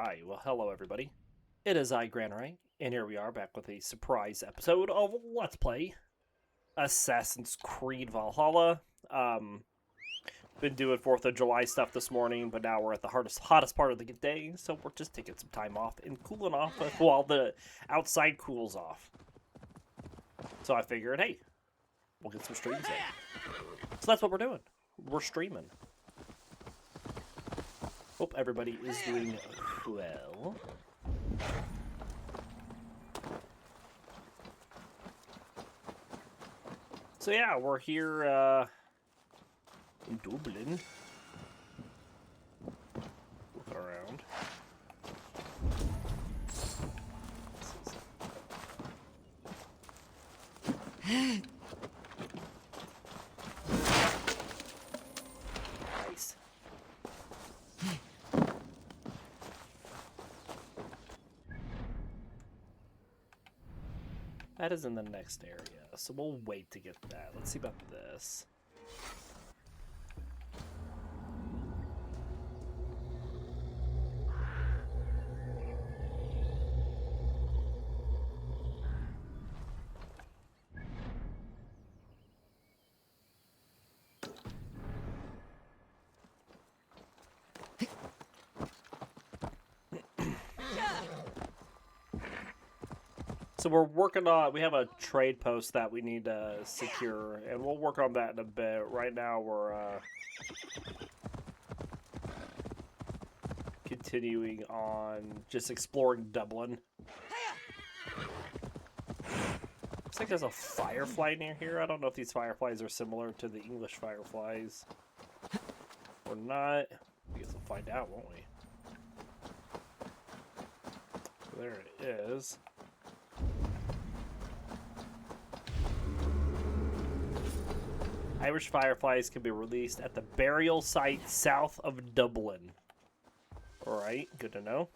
Alright, well hello everybody. It is I, Granray, and here we are back with a surprise episode of Let's Play Assassin's Creed Valhalla. Been doing 4th of July stuff this morning, but now we're at the hottest part of the day, so we're just taking some time off and cooling off while the outside cools off. So I figured, hey, we'll get some streams in. So that's what we're doing. We're streaming. Hope everybody is doing well. So yeah, we're here in Dublin. Looking around. Nice. That is in the next area, so we'll wait to get that. Let's see about this. So we're working on, we have a trade post that we need to secure, and we'll work on that in a bit. Right now we're continuing on just exploring Dublin. Looks like there's a firefly near here. I don't know if these fireflies are similar to the English fireflies or not. I guess we'll find out, won't we? There it is. Irish fireflies can be released at the burial site south of Dublin. Alright, good to know.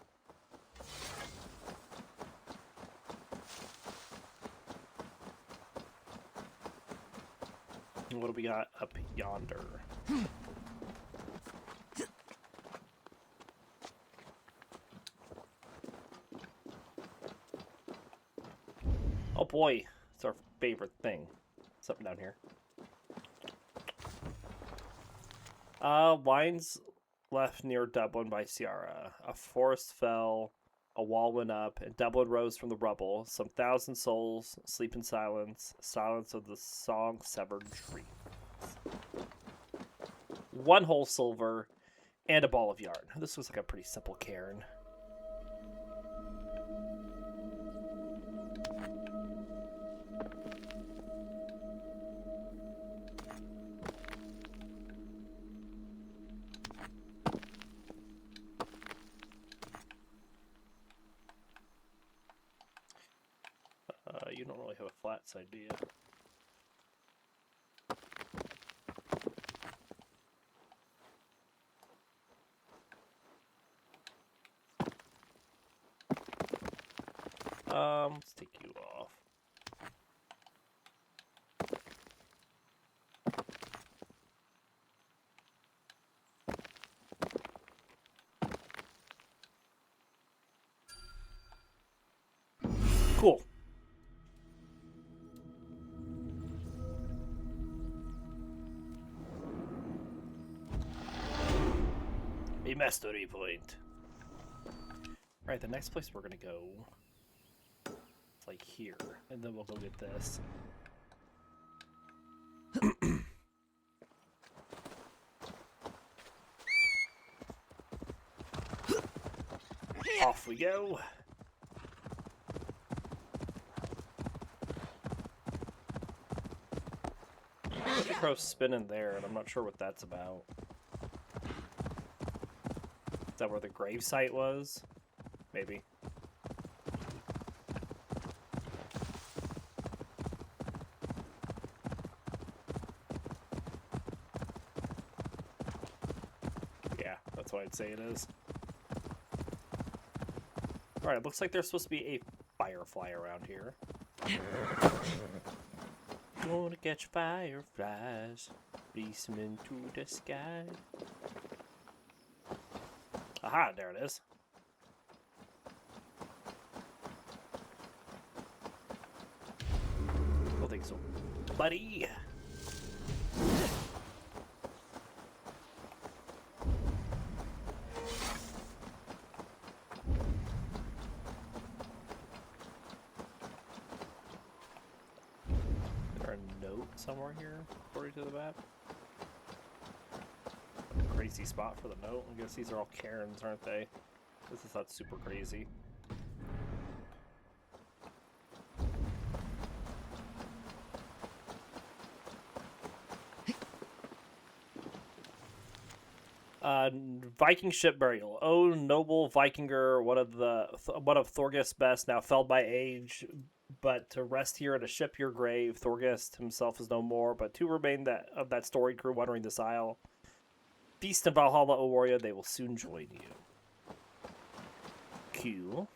What do we got up yonder? Oh boy, it's our favorite thing. Something down here. Lines left near Dublin by Ciara. A forest fell, a wall went up, and Dublin rose from the rubble. Some 1,000 souls sleep in silence, silence of the song-severed tree. 1 whole silver, and a ball of yarn. This looks like a pretty simple cairn. You don't really have a flat side, do you? Let's take you off. Cool. A mastery point. Alright, the next place we're gonna go, it's like here, and then we'll go get this. Off we go. The crow's spinning there, and I'm not sure what that's about. Is that where the grave site was? Maybe. Yeah, that's what I'd say it is. Alright, looks like there's supposed to be a firefly around here. Gonna catch fireflies, release them into the sky. Aha, there it is. So, buddy. Is there a note somewhere here, according to the map? Crazy spot for the note. I guess these are all cairns, aren't they? This is not super crazy. Viking ship burial. Oh, noble Vikinger, one of Thorgest's best, now felled by age, but to rest here at a ship your grave. Thorgest himself is no more, but two remain of that storied crew wandering this isle. Feast in Valhalla, O warrior, they will soon join you. Cool.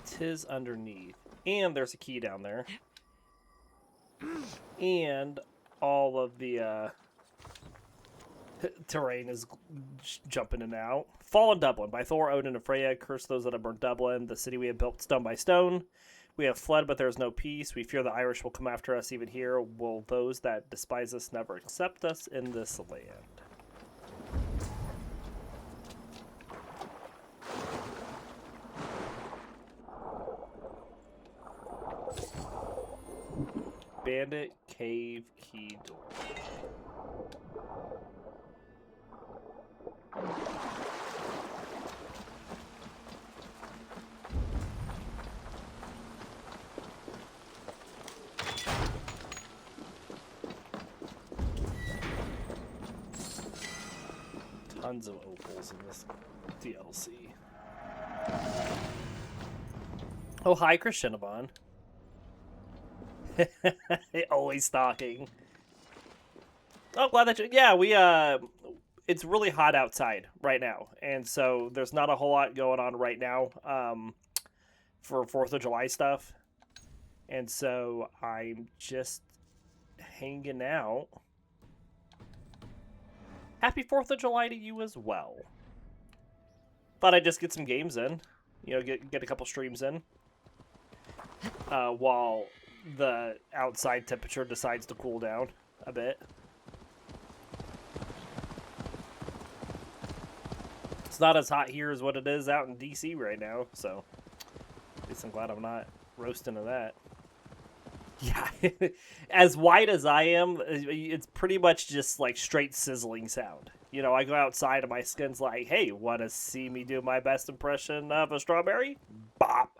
Tis underneath. And there's a key down there. And all of the terrain is jumping in and out. Fallen Dublin by Thor, Odin, and Freya. Curse those that have burned Dublin, the city we have built stone by stone. We have fled, but there is no peace. We fear the Irish will come after us even here. Will those that despise us never accept us in this land? Bandit cave key door. Tons of opals in this DLC. Oh, hi, Christianabon. Always stalking. Oh, glad that you... Yeah, we, it's really hot outside right now. And so there's not a whole lot going on right now for 4th of July stuff. And so I'm just hanging out. Happy 4th of July to you as well. Thought I'd just get some games in. You know, get a couple streams in. While the outside temperature decides to cool down a bit. It's not as hot here as what it is out in DC right now, so at least I'm glad I'm not roasting to that. Yeah, as white as I am, it's pretty much just like straight sizzling sound. You know, I go outside and my skin's like, hey, want to see me do my best impression of a strawberry? Bop.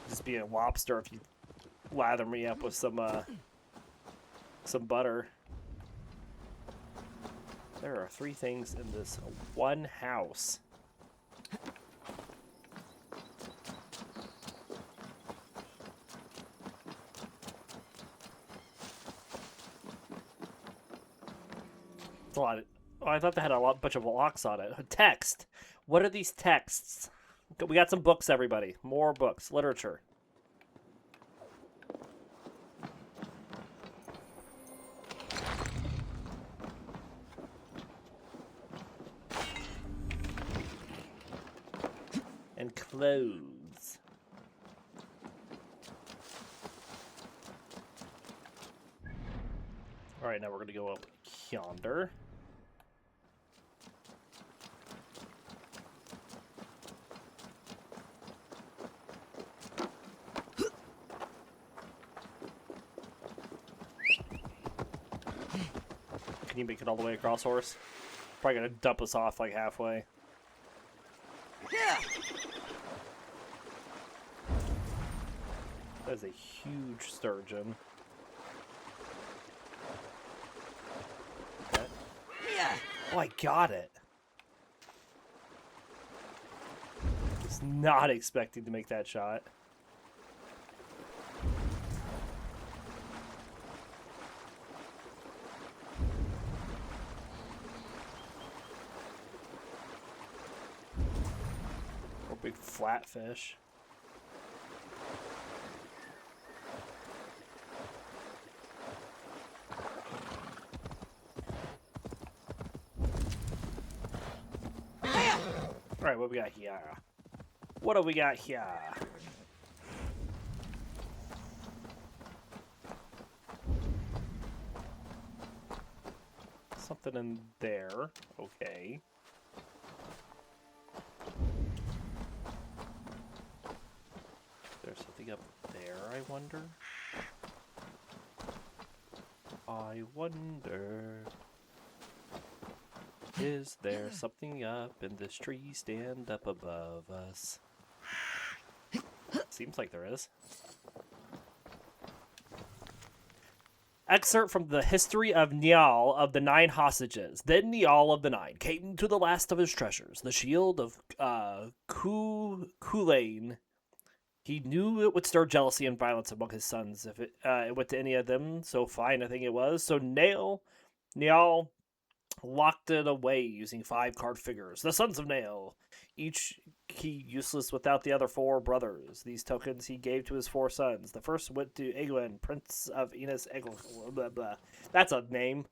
Just be a lobster if you lather me up with some butter. There are 3 things in this one house. It's a lot. Oh, I thought they had a bunch of locks on it. Text. What are these texts? We got some books, everybody. More books. Literature. And clothes. Alright, now we're going to go up yonder. Can you make it all the way across, horse? Probably going to dump us off like halfway. Yeah. That is a huge sturgeon. Okay. Yeah. Oh, I got it. Was not expecting to make that shot. Or big flatfish. Alright, what we got here? What do we got here? Something in there. Okay. There's something up there, I wonder? I wonder... Is there something up in this tree stand up above us? Seems like there is. Excerpt from the History of Niall of the Nine Hostages. Then Niall of the Nine came to the last of his treasures, the shield of Culain. He knew it would stir jealousy and violence among his sons if it went to any of them, so fine a thing it was. So Niall locked it away using 5 card figures, the sons of Nail, each key useless without the other 4 brothers. These tokens he gave to his 4 sons. The first went to Egwin, Prince of Enos Egl. Blah, blah. That's a name.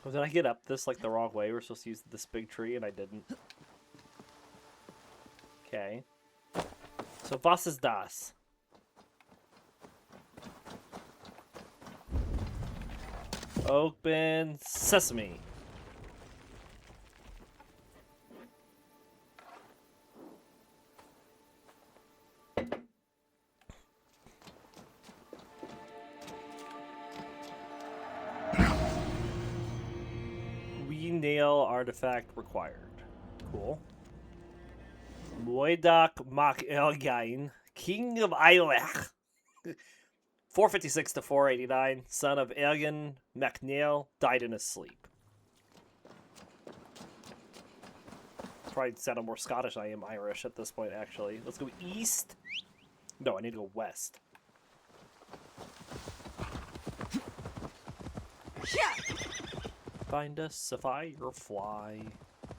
Oh, did I get up this like the wrong way? We're supposed to use this big tree and I didn't. Okay. So, was ist das? Open sesame. Nail artifact required. Cool. Moedak Mak Elgain, King of Eilech. 456 to 489, son of Elgin MacNeil, died in his sleep. Probably sounded more Scottish than I am Irish at this point, actually. Let's go east. No, I need to go west. Yeah. Find us a firefly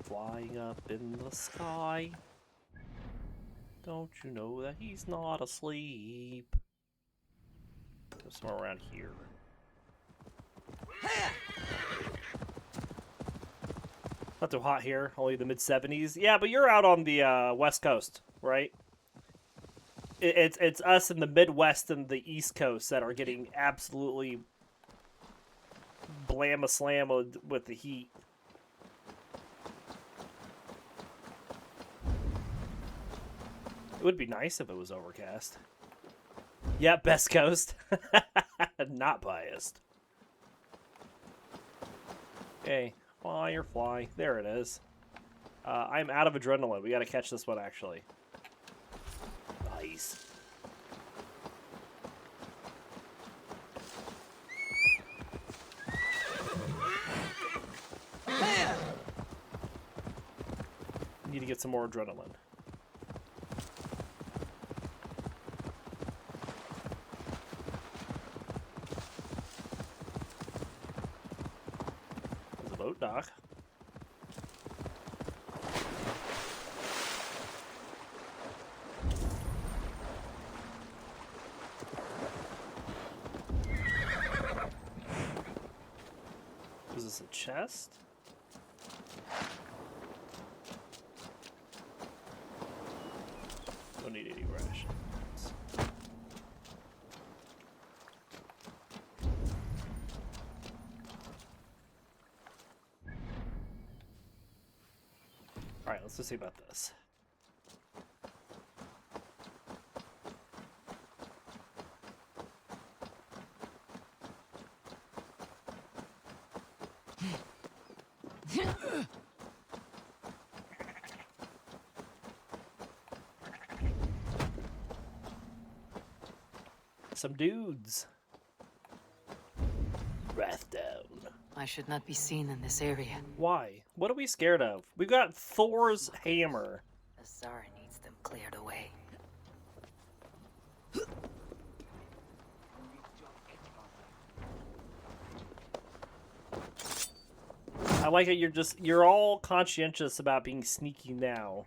flying up in the sky. Don't you know that he's not asleep? Go somewhere around here. Not too hot here, only the mid-70s. Yeah, but you're out on the west coast, right? It's us in the Midwest and the East Coast that are getting absolutely blam-a-slam with the heat. It would be nice if it was overcast. Yeah, best coast. Not biased. Okay, firefly. There it is. I'm out of adrenaline. We gotta catch this one, actually. Nice. Need to get some more adrenaline. There's a boat dock. Is this a chest? Don't need any rations. Alright, let's just see about this. Some dudes. Wrath down. I should not be seen in this area. Why? What are we scared of? We've got Thor's hammer. The Tsar needs them cleared away. I like it. You're all conscientious about being sneaky now.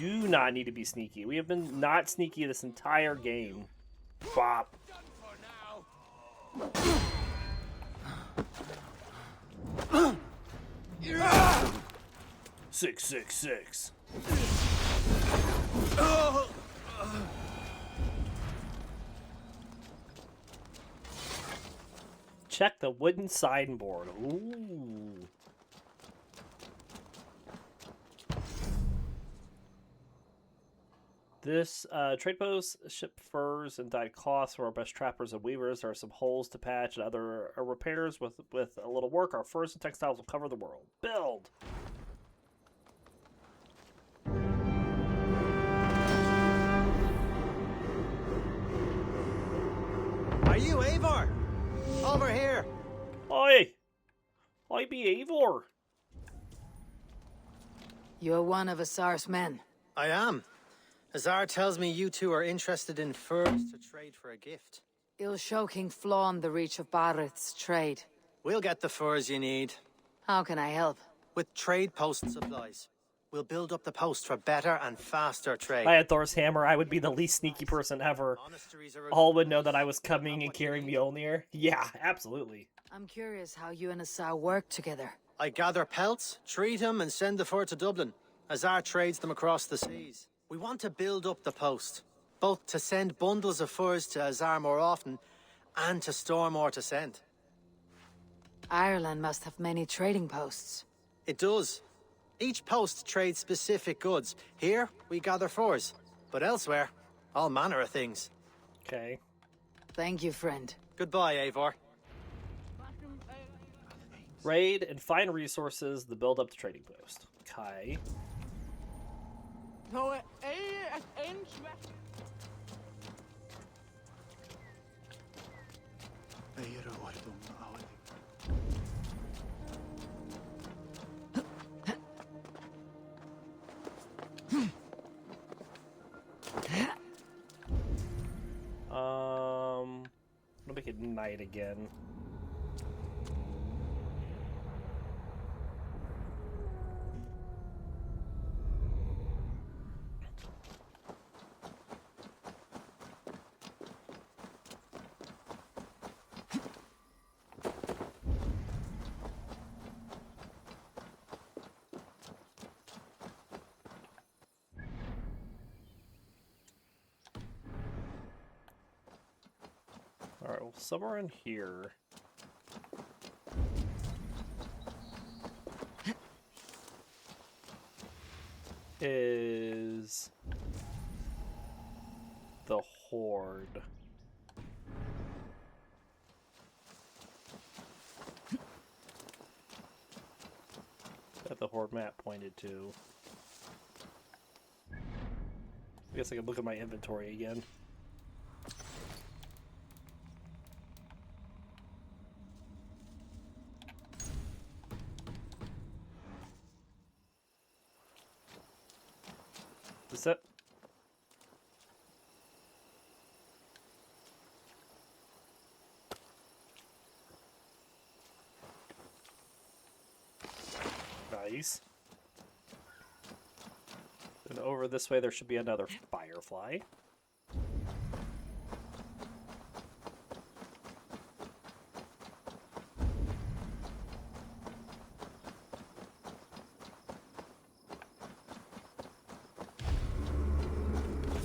do not need to be sneaky. We have been not sneaky this entire game. Bop. 666. Check the wooden sideboard. Ooh. This trade post ship furs and dyed cloths from our best trappers and weavers. There are some holes to patch and other repairs. With a little work, our furs and textiles will cover the world. Build. Are you Eivor? Over here. Oi! I be Eivor. You're one of Asar's men. I am. Azar tells me you two are interested in furs to trade for a gift. Il Shoking flawn the reach of Barith's trade. We'll get the furs you need. How can I help? With trade post supplies. We'll build up the post for better and faster trade. If I had Thor's hammer, I would be the least sneaky person ever. Monasteries are All would know that I was coming and carrying Mjolnir. Yeah, absolutely. I'm curious how you and Asar work together. I gather pelts, treat them, and send the fur to Dublin. Azar trades them across the seas. We want to build up the post, both to send bundles of furs to Azar more often, and to store more to send. Ireland must have many trading posts. It does. Each post trades specific goods. Here, we gather furs. But elsewhere, all manner of things. Okay. Thank you, friend. Goodbye, Eivor. Raid and find resources to build up the trading post. Okay. I'll make it night again. Alright, well, somewhere in here. Is the Horde. That the Horde map pointed to. I guess I could look at my inventory again. Is that... Nice. And over this way there should be another firefly.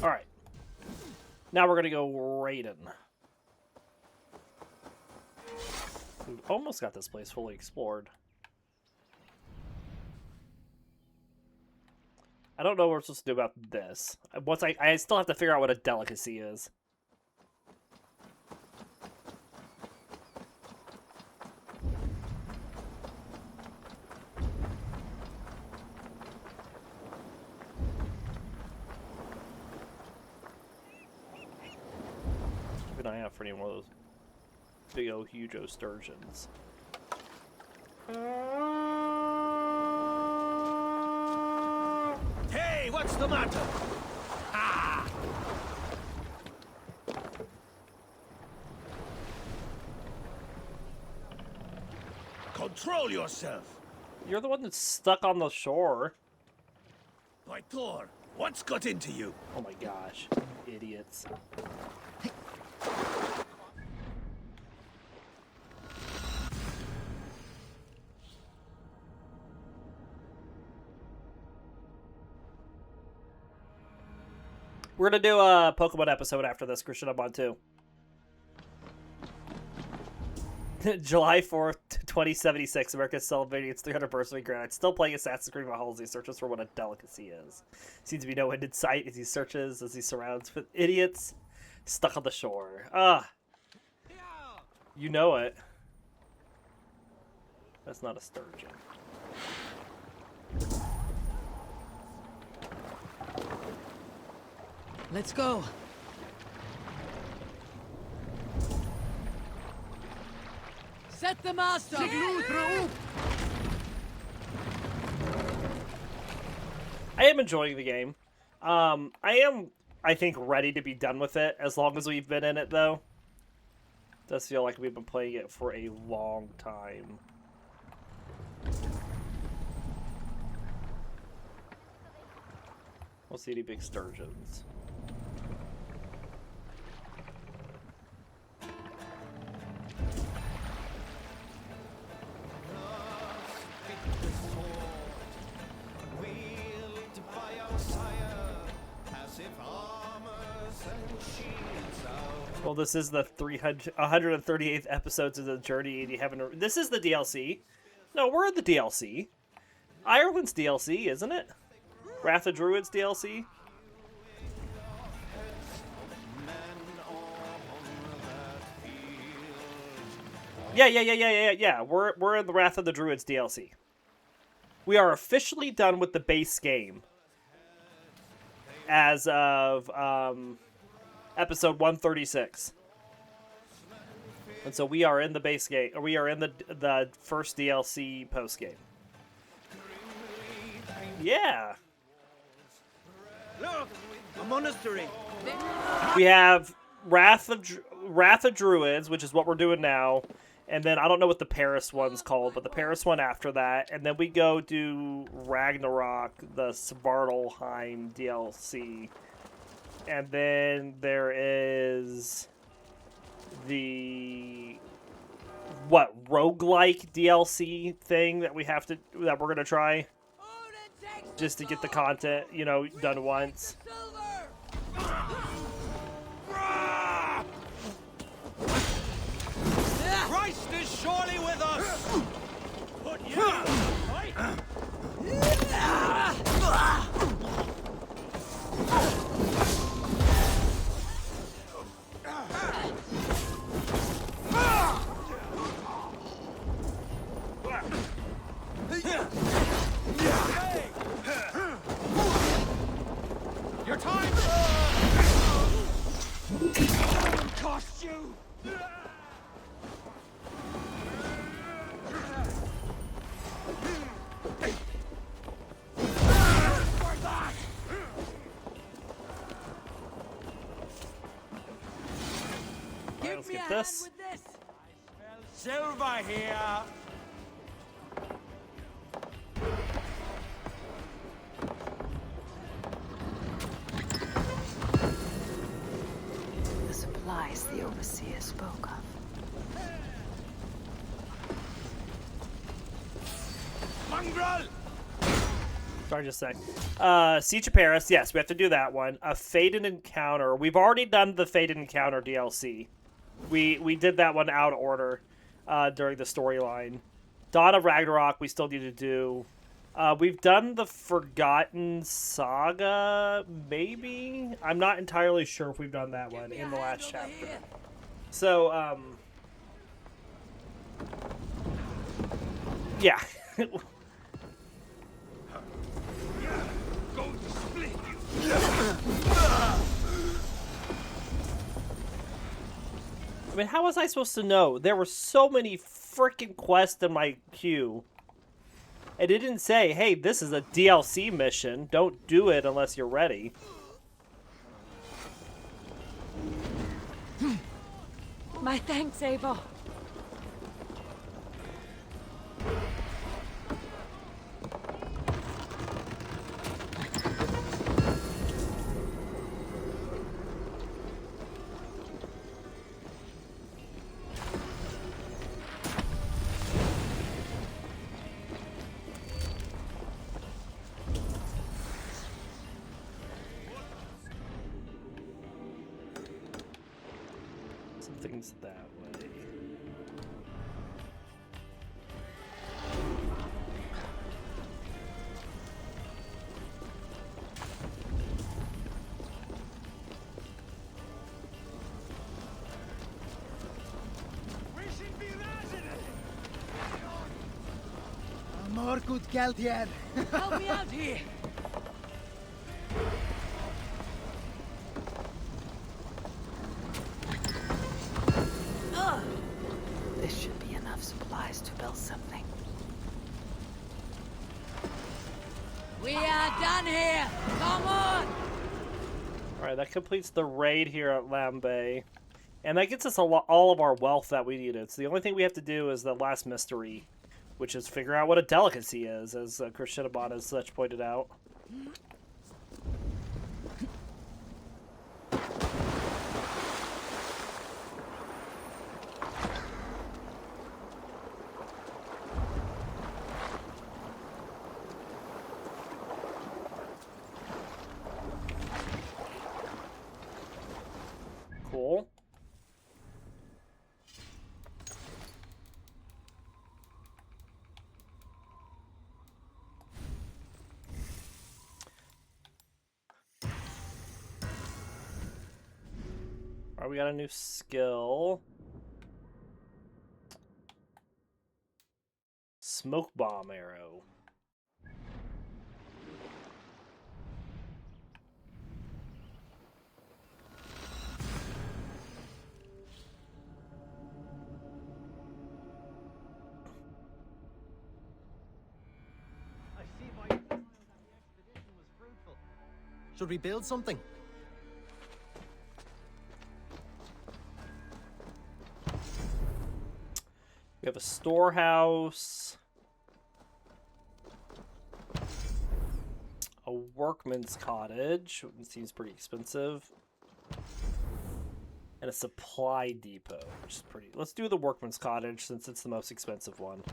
Alright. Now we're gonna go raiding. We almost got this place fully explored. I don't know what we're supposed to do about this. I still have to figure out what a delicacy is. Keep an eye out for any one of those big old huge sturgeons. Hey, what's the matter? Ah! Control yourself! You're the one that's stuck on the shore. By Thor, What's got into you? Oh my gosh. Idiots. We're gonna do a Pokemon episode after this. Christian, I'm on too. July 4th, 2076, America is celebrating its 300th birthday grand. Still playing Assassin's Creed Valhalla as he searches for what a delicacy is. Seems to be no end in sight as he searches, as he surrounds with idiots stuck on the shore. Ah, you know it. That's not a sturgeon. Let's go. Set the master. I am enjoying the game. I think, ready to be done with it as long as we've been in it, though. It does feel like we've been playing it for a long time. We'll see any big sturgeons. Well, this is the 138th episodes of the journey, and you haven't. This is the DLC. No, we're in the DLC. Ireland's DLC, isn't it? Wrath of Druids DLC. Yeah. We're in the Wrath of the Druids DLC. We are officially done with the base game as of episode 136. And so we are in the base game, or we are in the first DLC post game. Yeah. Look, a monastery. We have Wrath of Druids, which is what we're doing now. And then I don't know what the Paris one's called, but the Paris one after that. And then we go do Ragnarok, the Svartalheim DLC. And then there is the roguelike DLC thing that we're gonna try just to get the content, done once. Christ is surely with us. Put you right. Your time cost you. Let's get this. Silver here. The supplies the overseer spoke of. Mongrel. Sorry, just a sec. Siege of Paris, yes, we have to do that one. A Fated Encounter. We've already done the Fated Encounter DLC. We did that one out of order during the storyline. Dawn of Ragnarok, we still need to do. We've done the Forgotten Saga, maybe? I'm not entirely sure if we've done that one in the last chapter. So, yeah. Going to split you. I mean, how was I supposed to know? There were so many freaking quests in my queue. And it didn't say, hey, this is a DLC mission. Don't do it unless you're ready. My thanks, Abel. some things that way. We should be razzing More good geld here. Help me out here. This should be enough supplies to build something. We are done here. Come on. Alright, that completes the raid here at Lambe. And that gets us all of our wealth that we needed. So the only thing we have to do is the last mystery, which is figure out what a delicacy is, as Krishinabon has such pointed out. Cool. Alright, we got a new skill. Smoke bomb arrow. I see by your smile that the expedition was fruitful. Should we build something? We have a storehouse. A workman's cottage. It seems pretty expensive. And a supply depot, which is pretty... Let's do the workman's cottage since it's the most expensive one.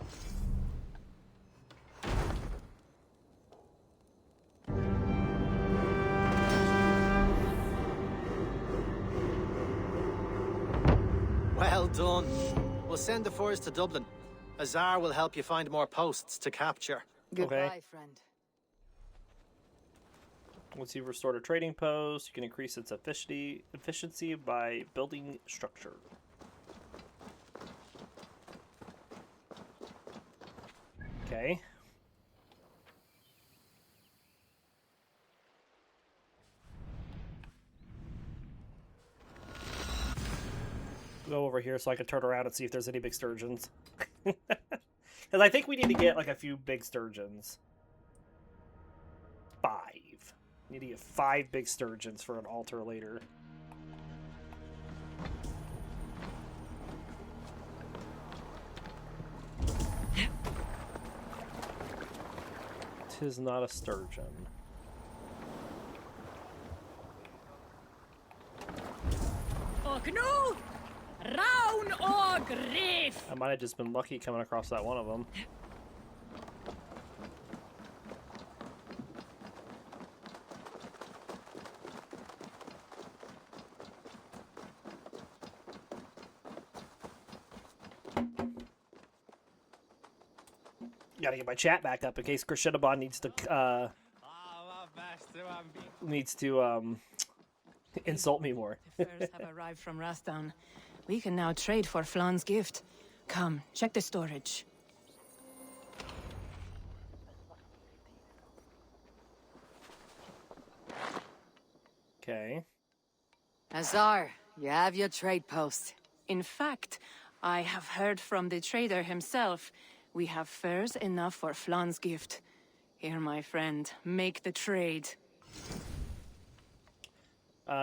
Well done. We'll send the furs to Dublin. Azar will help you find more posts to capture. Goodbye, friend. Once you've restored a trading post, you can increase its efficiency by building structure. Okay. Go over here so I can turn around and see if there's any big sturgeons. Because I think we need to get like a few big sturgeons. 5. Need to get 5 big sturgeons for an altar later. Tis not a sturgeon. Och no! Round or grief! I might have just been lucky coming across that one of them. Gotta get my chat back up in case Krishinabon needs to insult me more. The furs have arrived from Rastown. We can now trade for Flan's gift. Come, check the storage. Okay. Azar, you have your trade post. In fact, I have heard from the trader himself. We have furs enough for Flan's gift. Here, my friend, make the trade.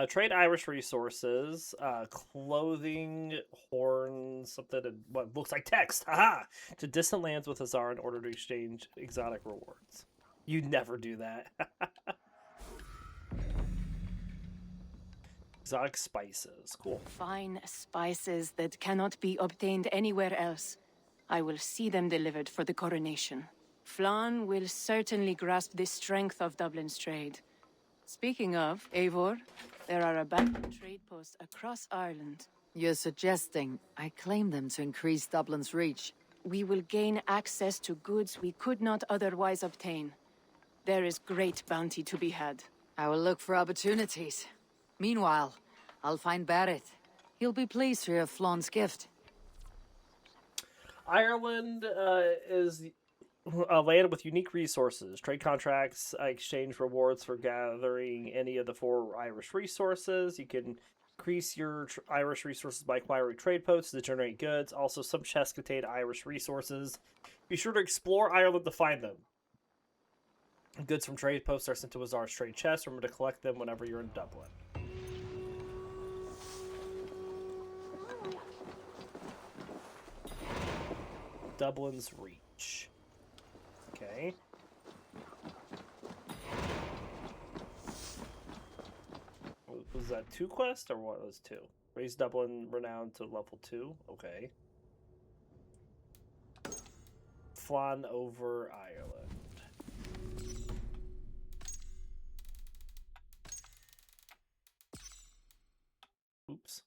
Trade Irish resources, clothing, horns, something, and what looks like text. Haha! To distant lands with Azar in order to exchange exotic rewards. You never do that. Exotic spices. Cool. Fine spices that cannot be obtained anywhere else. I will see them delivered for the coronation. Flan will certainly grasp the strength of Dublin's trade. Speaking of, Eivor, there are abandoned trade posts across Ireland. You're suggesting I claim them to increase Dublin's reach. We will gain access to goods we could not otherwise obtain. There is great bounty to be had. I will look for opportunities. Meanwhile, I'll find Barrett. He'll be pleased to hear Flawn's gift. Ireland is a land with unique resources. Trade contracts exchange rewards for gathering any of the 4 Irish resources. You can increase your Irish resources by acquiring trade posts to generate goods. Also, some chests contain Irish resources. Be sure to explore Ireland to find them. Goods from trade posts are sent to Azar's trade chest. Remember to collect them whenever you're in Dublin. Dublin's reach. Okay. Was that 2 quests or what was 2? Raise Dublin renown to level 2. Okay. Flan over Ireland. Oops.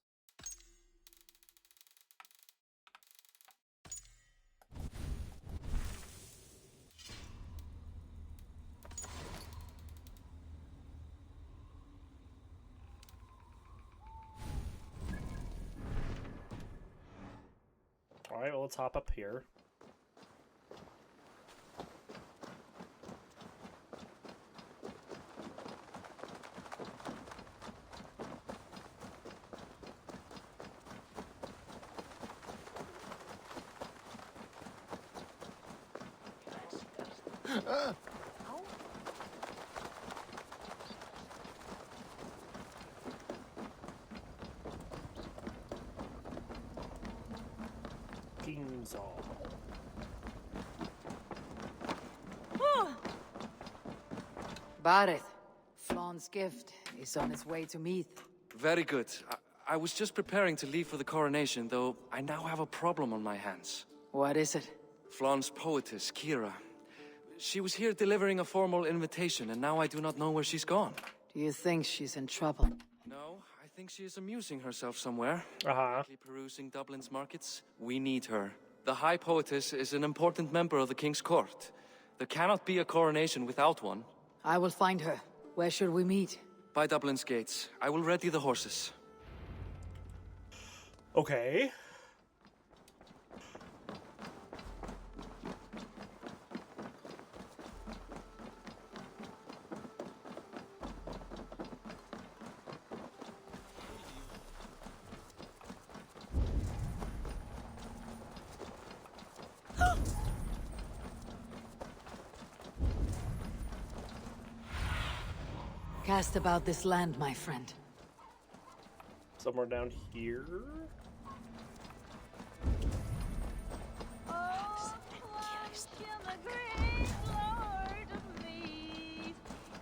Alright, well, let's hop up here. King's Hall. Barrett, Flawn's gift is on its way to Meath. Very good. I was just preparing to leave for the coronation, though I now have a problem on my hands. What is it? Flawn's poetess, Kira. She was here delivering a formal invitation, and now I do not know where she's gone. Do you think she's in trouble? No, I think she is amusing herself somewhere. Uh-huh. Perusing Dublin's markets. We need her. The High Poetess is an important member of the King's Court. There cannot be a coronation without one. I will find her. Where should we meet? By Dublin's gates. I will ready the horses. Okay. Cast about this land, my friend. Somewhere down here.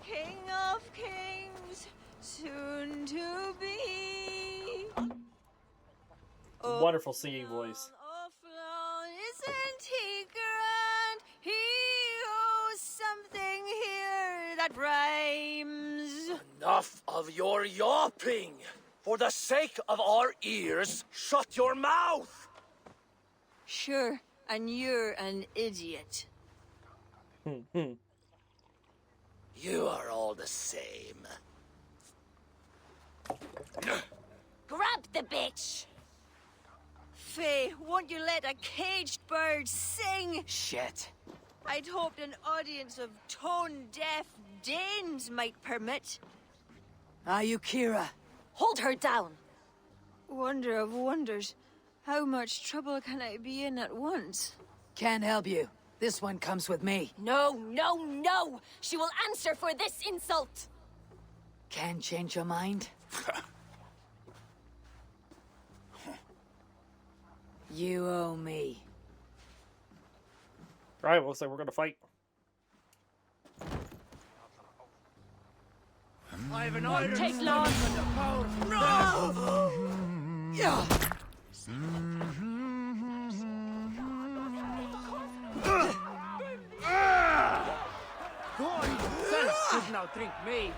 King of kings, soon to be. Wonderful singing voice. Isn't he grand? He owes something here that rhymes. Enough of your yawping! For the sake of our ears, shut your mouth! Sure, and you're an idiot. You are all the same. Grab the bitch! Faye, won't you let a caged bird sing? Shit. I'd hoped an audience of tone-deaf Danes might permit. Are you Kira? Hold her down! Wonder of wonders. How much trouble can I be in at once? Can't help you. This one comes with me. No, no, no! She will answer for this insult! Can't change your mind? You owe me. Alright, well, looks like we're gonna fight. I have an iron Take stomach long. and the power of no! Yeah. Go on, sense should now drink me.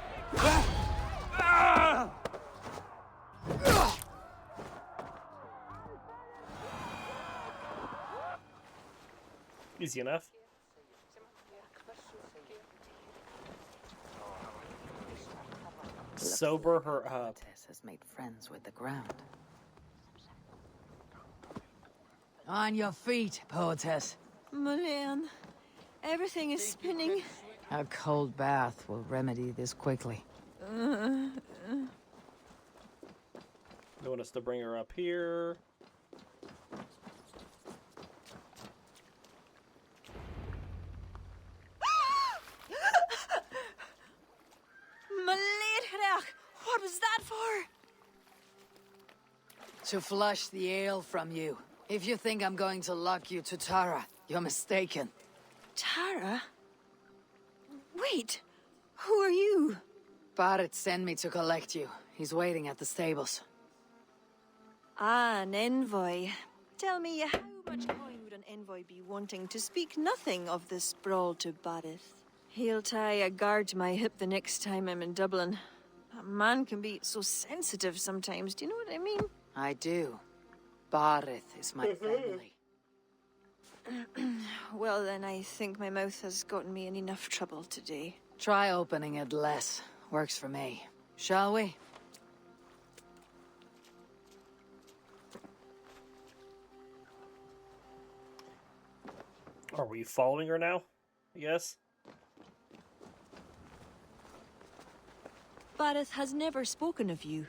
Easy enough. Sober her up. Poetess has made friends with the ground. On your feet, poetess. Mulan, everything is spinning. A cold bath will remedy this quickly. They want us to bring her up here. Maleerach, what was that for? To flush the ale from you. If you think I'm going to lock you to Tara, you're mistaken. Tara? Wait, who are you? Barrett sent me to collect you. He's waiting at the stables. Ah, an envoy. Tell me, how much coin would an envoy be wanting to speak nothing of the sprawl to Barrett? He'll tie a guard to my hip the next time I'm in Dublin. A man can be so sensitive sometimes, do you know what I mean? I do. Barrett is my family. Well then, I think my mouth has gotten me in enough trouble today. Try opening it less. Works for me. Shall we? Are we following her now? Yes. Barrett has never spoken of you.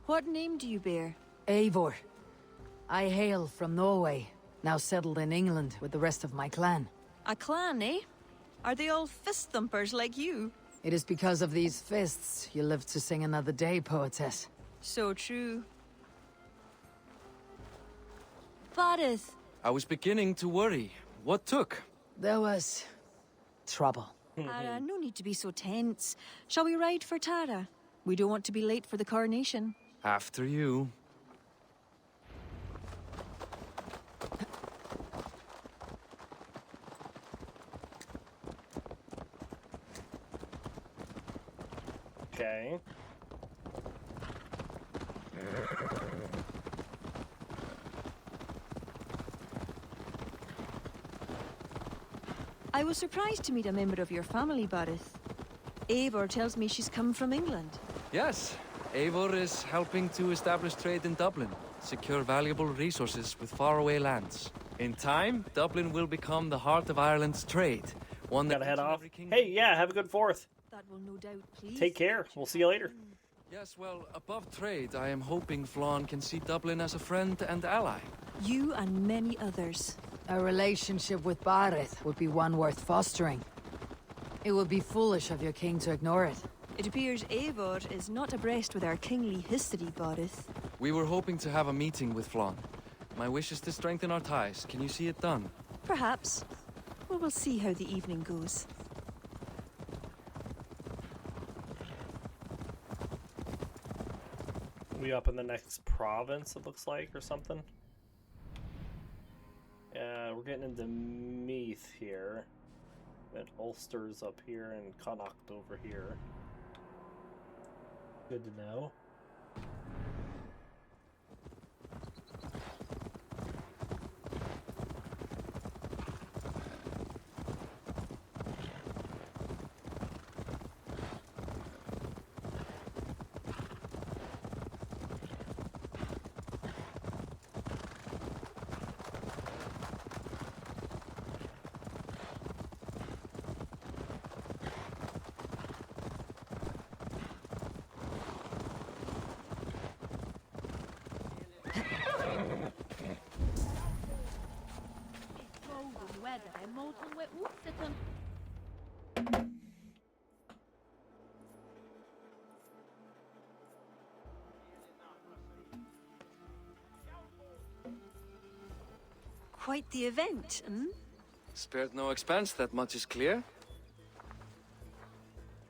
What name do you bear? Eivor. I hail from Norway, now settled in England with the rest of my clan. A clan, eh? Are they all fist thumpers like you? It is because of these fists you live to sing another day, poetess. So true. Barrett, I was beginning to worry. What took? There was... trouble. Tara, no need to be so tense. Shall we ride for Tara? We don't want to be late for the coronation. After you. Okay. I was surprised to meet a member of your family, Barrett. Eivor tells me she's come from England. Yes, Eivor is helping to establish trade in Dublin, secure valuable resources with faraway lands. In time, Dublin will become the heart of Ireland's trade. One that Gotta head each and off. every kingdom- Hey, yeah, have a good 4th. That will no doubt please. Take care. We'll see you later. Yes, well, above trade, I am hoping Flann can see Dublin as a friend and ally. You and many others. A relationship with Barrett would be one worth fostering. It would be foolish of your king to ignore it. It appears Eivor is not abreast with our kingly history, Barrett. We were hoping to have a meeting with Flann. My wish is to strengthen our ties. Can you see it done? Perhaps. We will see how the evening goes. We up in the next province, it looks like, or something. Yeah, we're getting into Meath here. And Ulster's up here and Connacht over here. Good to know. Quite the event, hmm? Spared no expense, that much is clear.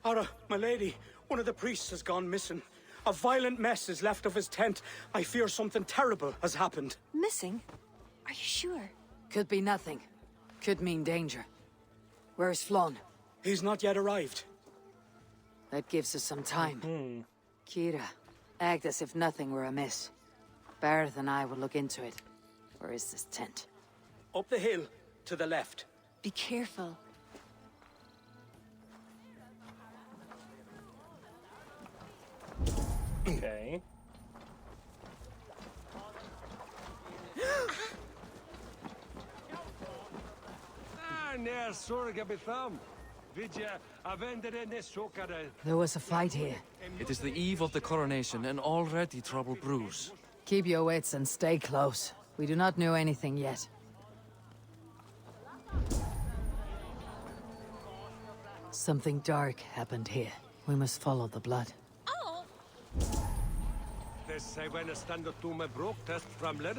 Ara, my lady, one of the priests has gone missing. A violent mess is left of his tent. I fear something terrible has happened. Missing? Are you sure? Could be nothing. Could mean danger. Where's Flann? He's not yet arrived. That gives us some time. Kira, act as if nothing were amiss. Barrett and I will look into it. Where is this tent? Up the hill, to the left. Be careful. Okay. There was a fight here. It is the eve of the coronation, and already trouble brews. Keep your wits and stay close. We do not know anything yet. Something dark happened here. We must follow the blood.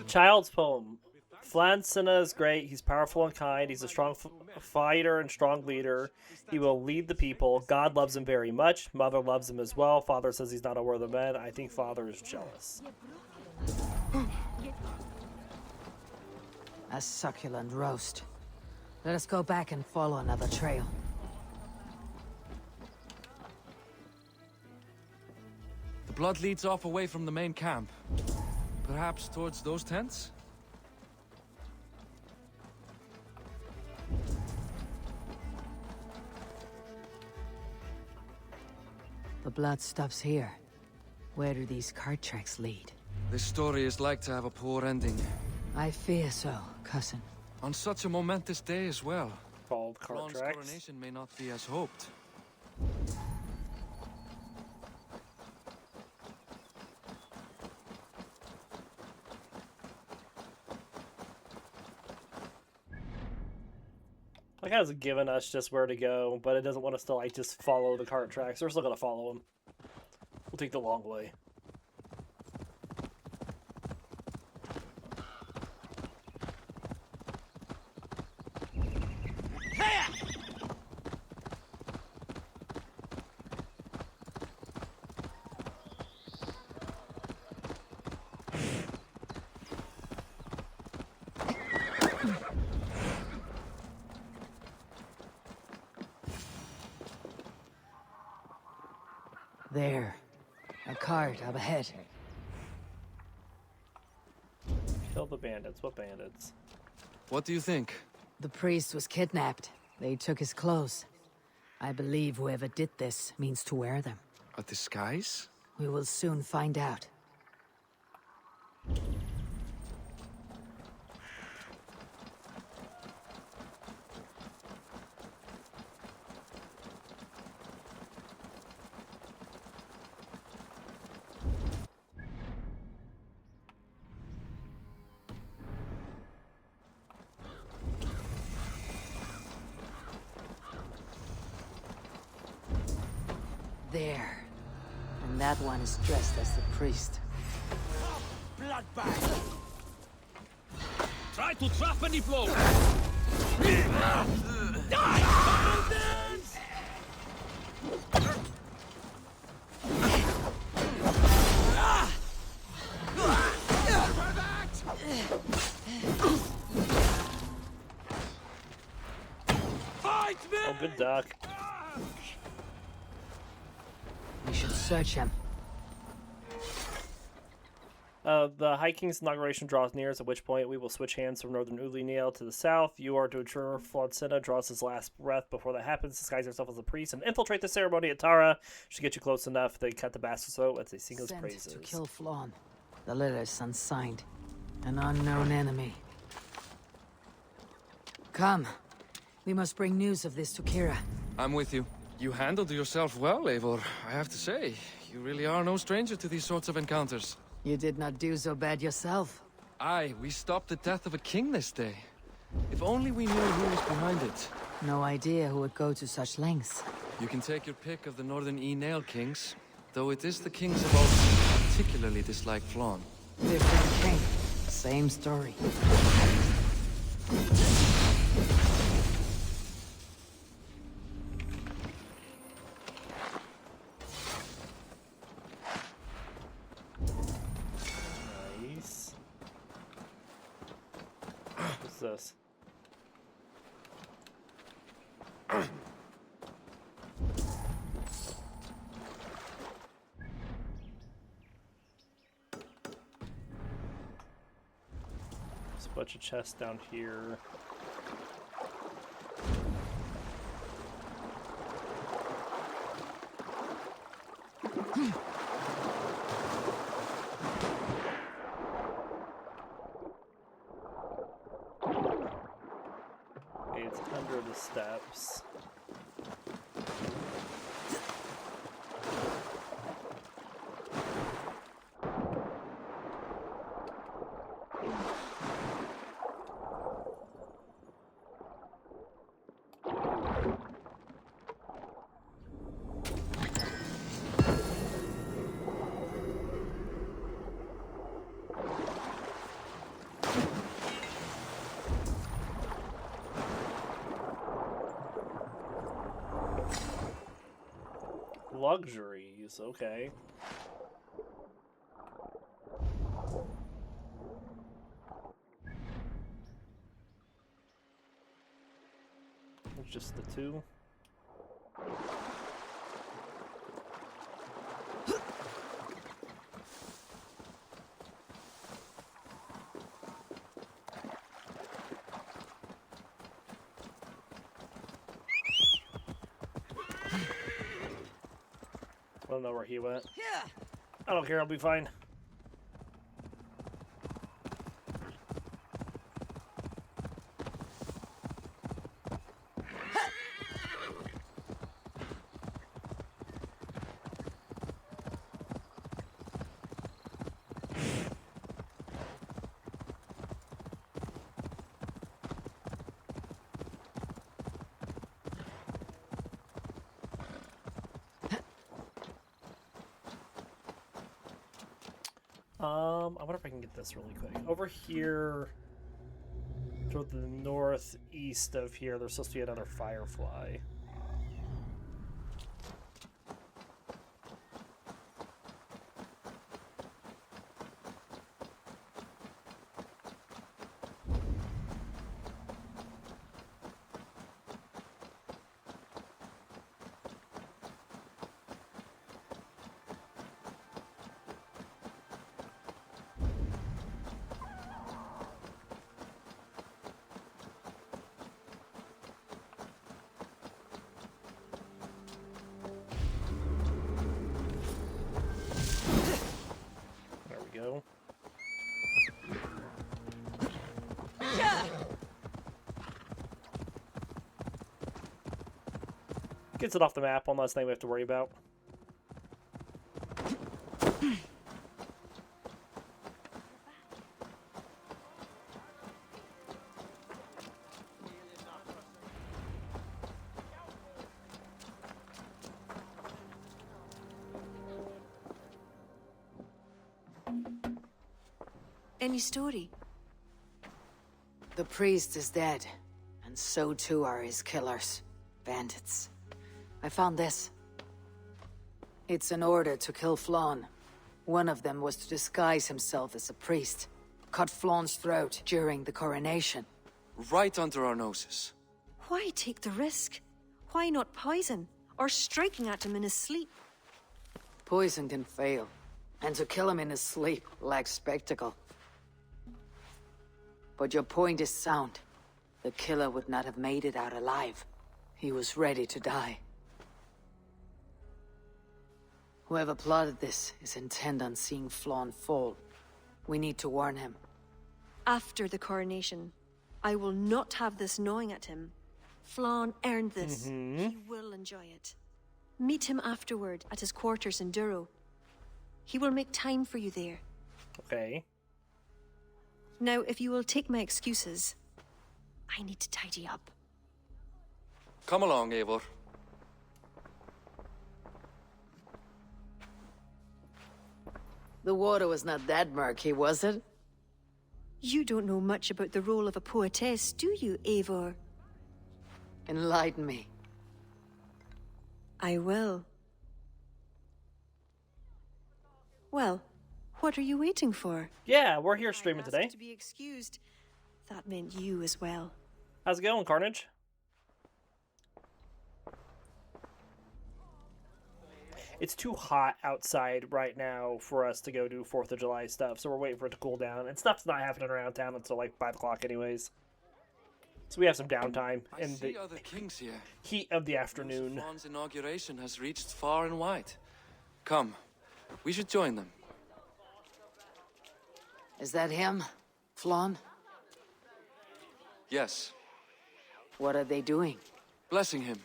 Child's poem. Flancina is great. He's powerful and kind. He's a strong fighter and strong leader. He will lead the people. God loves him very much. Mother loves him as well. Father says he's not a worthy man. I think Father is jealous. A succulent roast. Let us go back and follow another trail. The blood leads off away from the main camp. Perhaps towards those tents? The blood stops here. Where do these cart tracks lead? This story is like to have a poor ending. I fear so, cousin. On such a momentous day as well. Called cart Thrawn's tracks. coronation may not be as hoped. Like, it hasn't given us just where to go, but it doesn't want us to, like, just follow the cart tracks. We're still gonna follow them. We'll take the long way. There. A cart up ahead. Kill the bandits. What bandits? What do you think? The priest was kidnapped. They took his clothes. I believe whoever did this means to wear them. A disguise? We will soon find out. There. And that one is dressed as the priest. Try to trap any blow! Oh, good duck. We should search him. The High King's inauguration draws near, at which point we will switch hands from Northern Ulineal to the south. You are to ensure Flancina draws his last breath. Before that happens, disguise yourself as a priest and infiltrate the ceremony at Tara. Should get you close enough, they cut the bastard's throat as they sing his Sent praises. to kill Flawn. The letter is unsigned. An unknown enemy. Come. We must bring news of this to Kira. I'm with you. You handled yourself well, Eivor, I have to say. You really are no stranger to these sorts of encounters. You did not do so bad yourself. Aye, we stopped the death of a king this day. If only we knew who was behind it. No idea who would go to such lengths. You can take your pick of the Northern Nail kings, though it is the kings of old who particularly dislike Flawn. Different king. Same story. Nice. What's this? There's a bunch of chests down here. It's under the steps. Luxuries, okay. It's just the two. I don't know where he went. Yeah. I don't care, I'll be fine. I wonder if I can get this really quick. Over here, to the northeast of here, there's supposed to be another firefly. There we go. Gets it off the map, one less thing we have to worry about. Any story? The priest is dead, and so too are his killers. Bandits. I found this. It's an order to kill Flann. One of them was to disguise himself as a priest. Cut Flann's throat during the coronation. Right under our noses. Why take the risk? Why not poison? Or striking at him in his sleep? Poison can fail. And to kill him in his sleep lacks spectacle. But your point is sound. The killer would not have made it out alive. He was ready to die. Whoever plotted this is intent on seeing Flann fall. We need to warn him. After the coronation, I will not have this gnawing at him. Flann earned this. He will enjoy it. Meet him afterward at his quarters in Duro. He will make time for you there. Okay. Now, if you will take my excuses, I need to tidy up. Come along, Eivor. The water was not that murky, was it? You don't know much about the role of a poetess, do you, Eivor? Enlighten me. I will. Well, what are you waiting for? Yeah, we're here streaming I asked today. to be excused. That meant you as well. How's it going, Carnage? It's too hot outside right now for us to go do 4th of July stuff, so we're waiting for it to cool down. And stuff's not happening around town until like 5 o'clock anyways. So we have some downtime in the other kings here. heat of the afternoon. Flann's inauguration has reached far and wide. Come, we should join them. Is that him? Flann? Yes. What are they doing? Blessing him.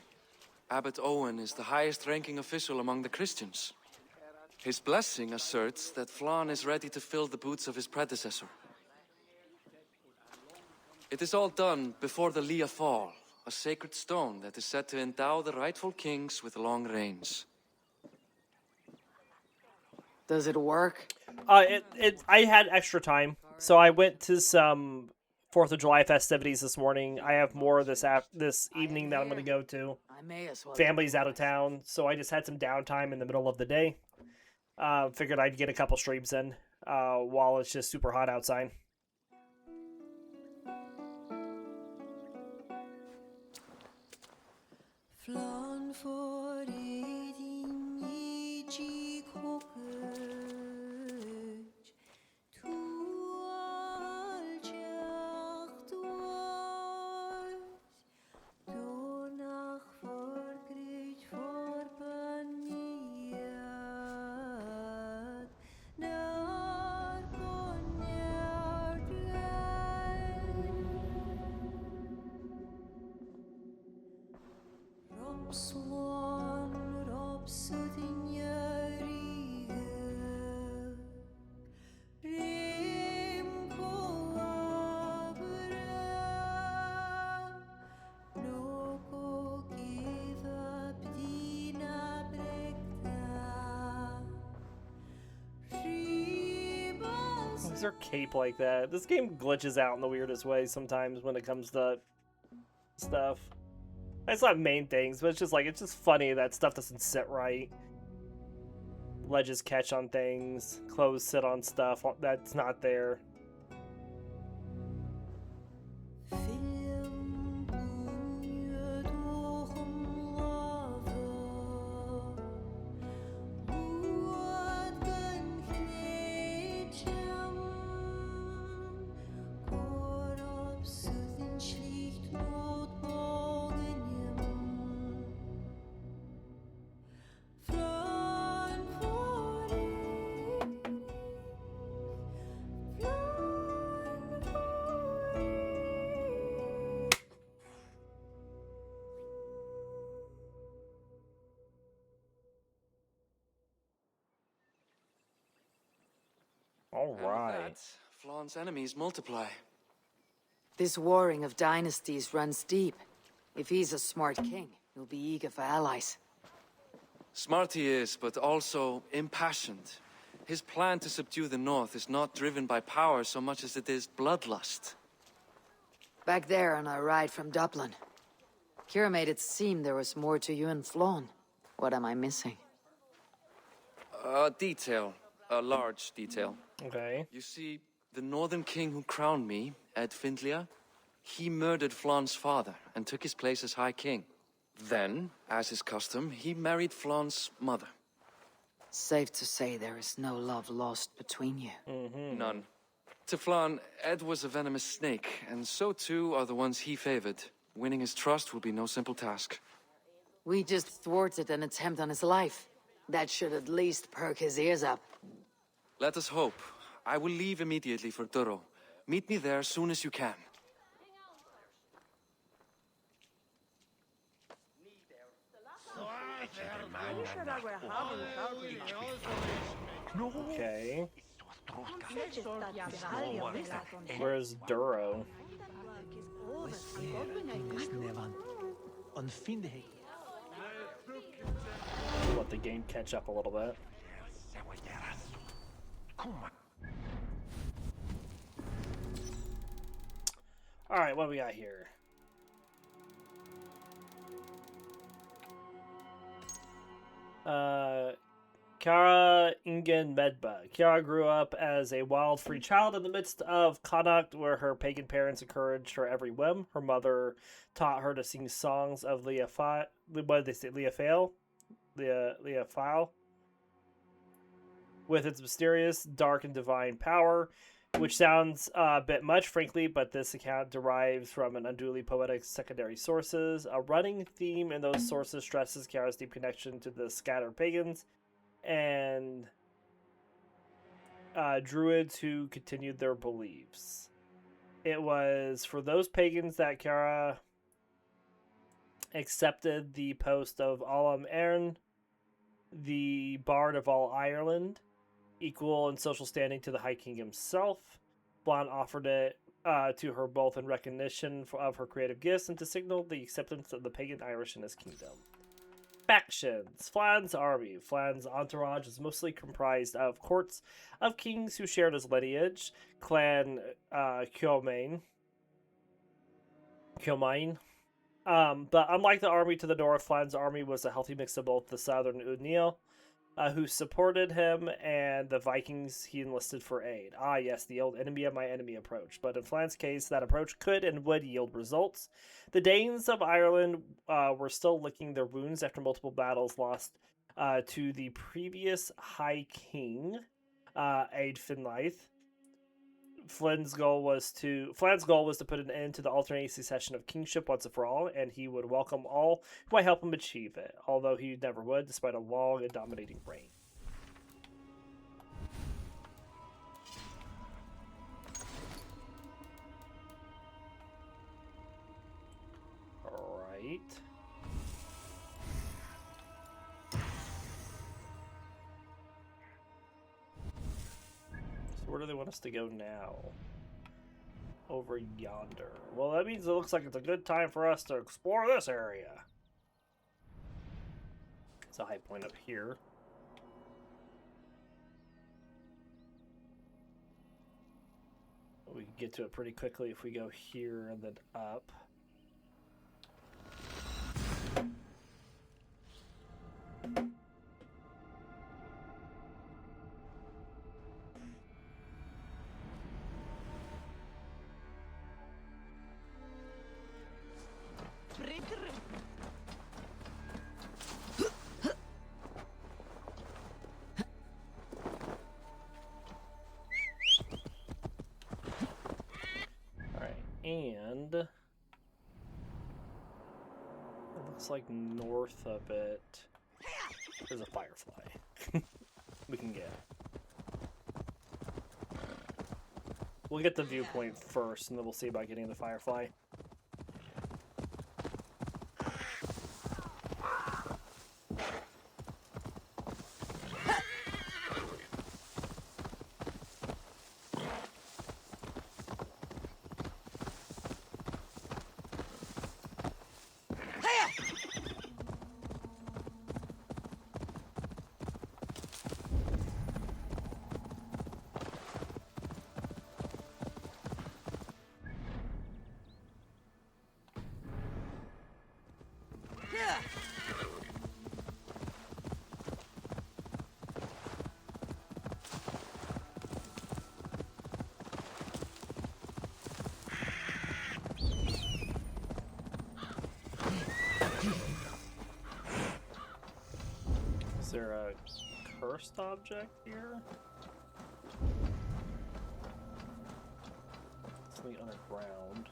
Abbot Owen is the highest-ranking official among the Christians. His blessing asserts that Flann is ready to fill the boots of his predecessor. It is all done before the Lia Fall, a sacred stone that is said to endow the rightful kings with long reigns. Does it work? I had extra time, so I went to some 4th of July festivities this morning. I have more this evening that I'm going to go to. I may as well. Family's out of town, so I just had some downtime in the middle of the day. Figured I'd get a couple streams in while it's just super hot outside. Their cape like that. This game glitches out in the weirdest way sometimes when it comes to stuff. It's not main things, but it's just funny that stuff doesn't sit right. Ledges catch on things, clothes sit on stuff that's not there. All And right. with that, Flann's enemies multiply. This warring of dynasties runs deep. If he's a smart king, he'll be eager for allies. Smart he is, but also impassioned. His plan to subdue the north is not driven by power so much as it is bloodlust. Back there on our ride from Dublin, Kira made it seem there was more to you and Flann. What am I missing? A detail. A large detail. Okay. You see, the northern king who crowned me, Ed Findlia, he murdered Flann's father and took his place as High King. Then, as is custom, he married Flann's mother. Safe to say there is no love lost between you. None. To Flann, Ed was a venomous snake, and so too are the ones he favored. Winning his trust will be no simple task. We just thwarted an attempt on his life. That should at least perk his ears up. Let us hope. I will leave immediately for Duro. Meet me there as soon as you can. Okay. Where's Duro? Let the game catch up a little bit. Alright, what do we got here? Kiara Ingen Medba. Kiara grew up as a wild, free child in the midst of Connacht, where her pagan parents encouraged her every whim. Her mother taught her to sing songs of Leophile, with its mysterious, dark, and divine power, which sounds a bit much, frankly, but this account derives from an unduly poetic secondary sources. A running theme in those sources stresses Kiara's deep connection to the scattered pagans and druids who continued their beliefs. It was for those pagans that Kiara accepted the post of Alam Aaron, the Bard of all Ireland, equal in social standing to the High King himself. Flann offered it to her both in recognition of her creative gifts and to signal the acceptance of the pagan Irish in his kingdom. Factions. Flann's army. Flann's entourage is mostly comprised of courts of kings who shared his lineage. Clan Kilmaine. But unlike the army to the north, Flann's army was a healthy mix of both the southern Udnil, who supported him, and the Vikings he enlisted for aid. Ah, yes, the old enemy of my enemy approach. But in Flann's case, that approach could and would yield results. The Danes of Ireland were still licking their wounds after multiple battles lost to the previous High King, Aed Finlaith. Flann's goal was to put an end to the alternating succession of kingship once and for all, and he would welcome all who might help him achieve it, although he never would, despite a long and dominating reign. Alright. Where do they want us to go now? Over yonder. Well, that means it looks like it's a good time for us to explore this area. It's a high point up here. We can get to it pretty quickly if we go here and then up. And it looks like north of it, there's a firefly we can get. We'll get the viewpoint first, and then we'll see about getting the firefly. Is there a cursed object here? Something underground.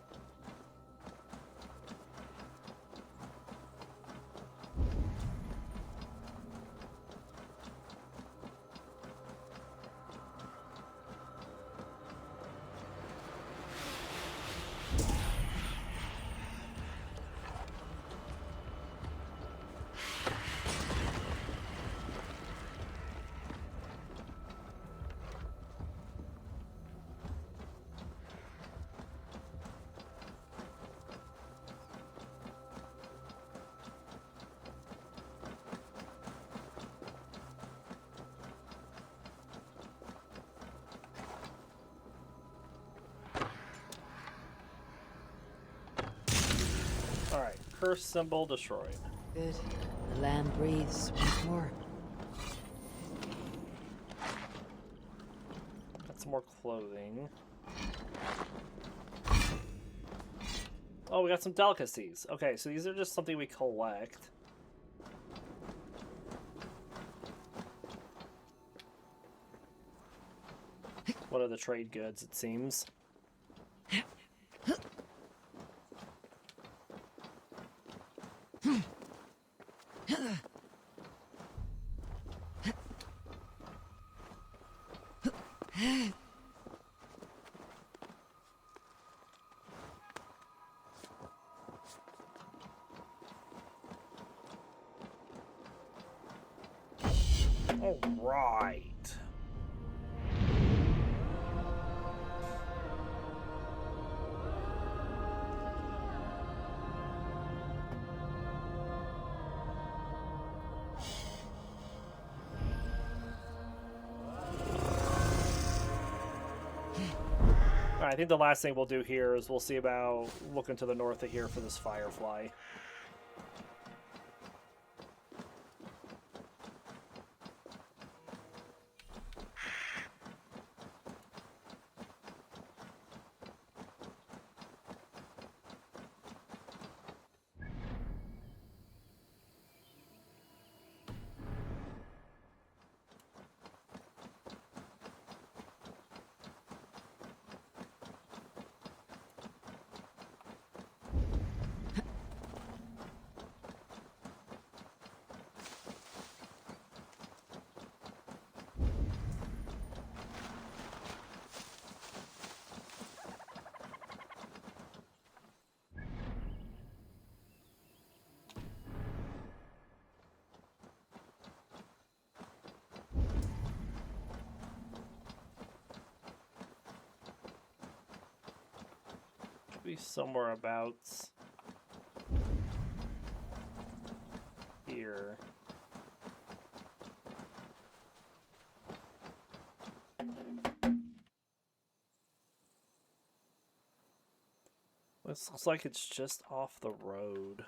Alright, curse symbol destroyed. Good. The land breathes once more. Got some more clothing. Oh, we got some delicacies. Okay, so these are just something we collect. What are the trade goods, it seems? right. Alright, I think the last thing we'll do here is we'll see about looking to the north of here for this firefly. Be somewhere about here. This looks like it's just off the road.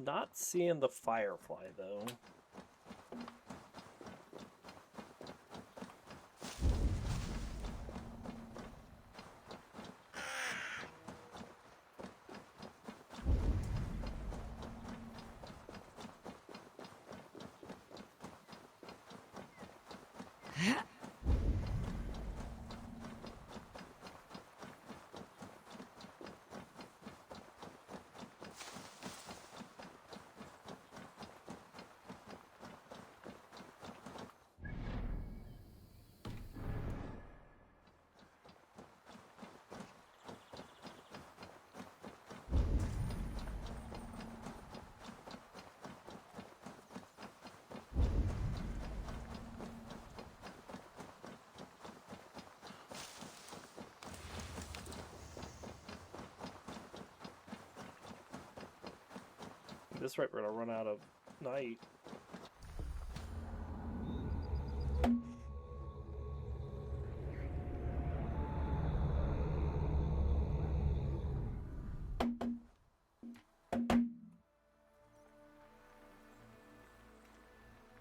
Not seeing the firefly though. At this rate, we're gonna run out of night.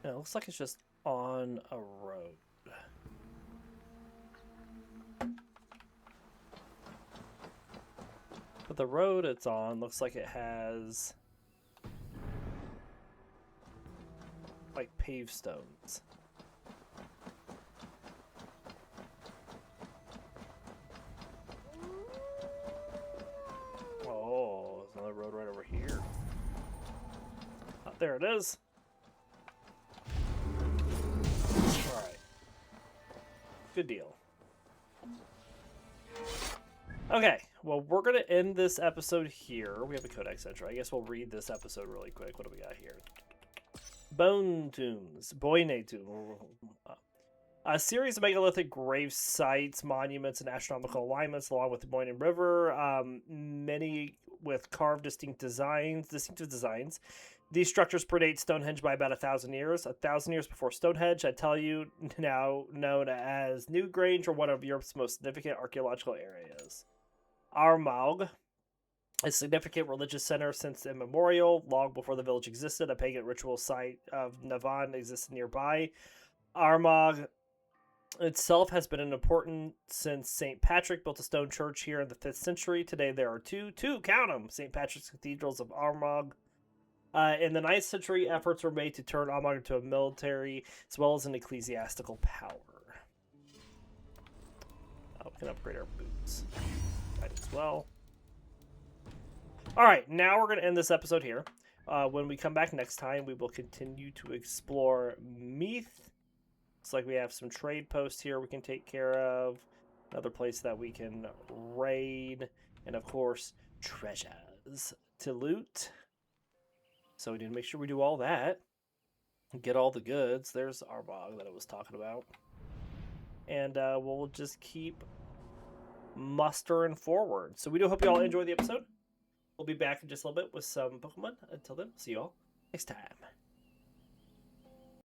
Yeah, it looks like it's just on a road. But the road it's on looks like it has like paved stones. Oh, there's another road right over here. Oh, there it is. Alright. Good deal. Okay, well, we're going to end this episode here. We have a codex entry. I guess we'll read this episode really quick. What do we got here? Bone tombs. Boine tomb. A series of megalithic grave sites, monuments, and astronomical alignments along with the Boyne River. Many with carved distinctive designs. These structures predate Stonehenge by about 1,000 years. 1,000 years before Stonehenge, I tell you, now known as Newgrange, or one of Europe's most significant archaeological areas. Armagh, a significant religious center since immemorial, long before the village existed. A pagan ritual site of Navan existed nearby. Armagh itself has been important since St. Patrick built a stone church here in the 5th century. Today there are two, count them, St. Patrick's cathedrals of Armagh. In the 9th century, efforts were made to turn Armagh into a military as well as an ecclesiastical power. We can upgrade our boots. Might as well. Alright, now we're going to end this episode here. When we come back next time, we will continue to explore Meath. Looks like we have some trade posts here we can take care of. Another place that we can raid. And of course, treasures to loot. So we need to make sure we do all that. Get all the goods. There's our bog that I was talking about. And we'll just keep mustering forward. So we do hope you all enjoy the episode. We'll be back in just a little bit with some Pokemon. Until then, see you all next time.